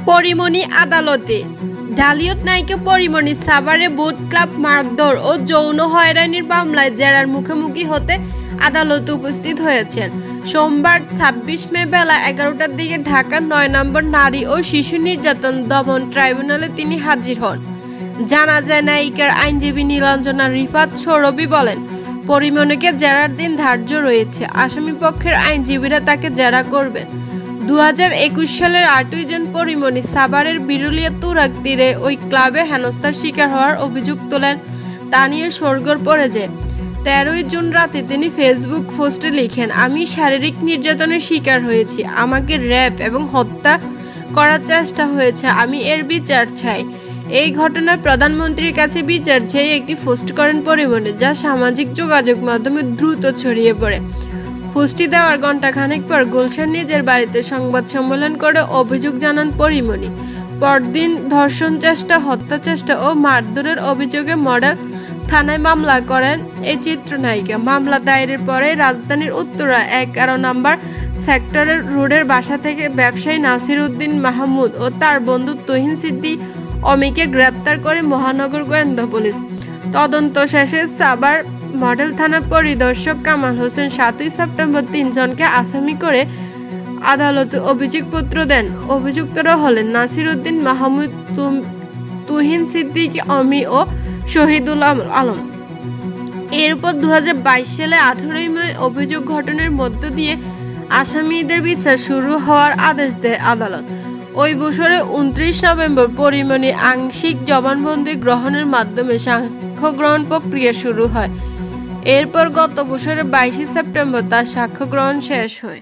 পরিমণি আদালতে জালিয়াত নায়িকা পরিমণি সাভারে বুট ক্লাব মারধর ও যৌন হয়রানির মামলায় জেরার মুখোমুখি হতে আদালতে উপস্থিত হয়েছেন। সোমবার ২৬ মে বেলা ১১টার দিকে ঢাকার ৯ নম্বর নারী ও শিশু নির্যাতন দমন ট্রাইব্যুনালে তিনি হাজির হন। জানা যায়, নায়িকার আইনজীবী নীলাঞ্জনা রিফাত সৌরভী বলেন, পরিমণিকে জেরার দিন ধার্য রয়েছে। আসামিপক্ষের আইনজীবীরা তাকে জেরা করবেন। ২০২১ সালের ৮ই জুন পরিমণি সাভারের বিরুলিয়া তুরাগ তীরে ওই ক্লাবে হেনস্থার শিকার হওয়ার অভিযোগ তোলেন। তা নিয়ে শোরগোল পড়ে যায়। ১৩ই জুন রাতে তিনি ফেসবুক পোস্টে লিখেন, আমি শারীরিক নির্যাতনের শিকার হয়েছি, আমাকে র্যাপ এবং হত্যা করার চেষ্টা হয়েছে, আমি এর বিচার চাই। এই ঘটনায় প্রধানমন্ত্রীর কাছে বিচার চেয়ে একটি পোস্ট করেন পরিমণি, যা সামাজিক যোগাযোগ মাধ্যমে দ্রুত ছড়িয়ে পড়ে। পোস্টটি দেওয়ার ঘণ্টাখানেক পর গুলশান নিজের বাড়িতে সংবাদ সম্মেলন করে অভিযোগ জানান পরিমণি। পরদিন ধর্ষণ চেষ্টা, হত্যা চেষ্টা ও মারধরের অভিযোগে মডেল থানায় মামলা করেন এই চিত্রনায়িকা। মামলা দায়েরের পরে রাজধানীর উত্তরা ১১ নম্বর সেক্টরের রোডের বাসা থেকে ব্যবসায়ী নাসির উদ্দিন মাহমুদ ও তার বন্ধু তুহিন সিদ্দিক অমিকে গ্রেপ্তার করে মহানগর গোয়েন্দা পুলিশ। তদন্ত শেষে সাভার মডেল থানার পরিদর্শক কামাল হোসেন ৭ই সেপ্টেম্বর ৩ জনকে আসামি করে আদালতে অভিযোগপত্র দেন। অভিযুক্তরা হলেন নাসির উদ্দিন মাহমুদ, তুহিন সিদ্দিক অমি ও শহীদুল আলম। এরপর ২০২২ সালে ১৮ই মে অভিযোগ গঠনের মধ্য দিয়ে আসামিদের বিচার শুরু হওয়ার আদেশ দেয় আদালত। ওই বছরের ২৯ নভেম্বর পরিমণি আংশিক জবানবন্দি গ্রহণের মাধ্যমে সাক্ষ্য গ্রহণ প্রক্রিয়া শুরু হয়। এরপর গত বছরের ২২ সেপ্টেম্বর তার সাক্ষ্য গ্রহণ শেষ হয়।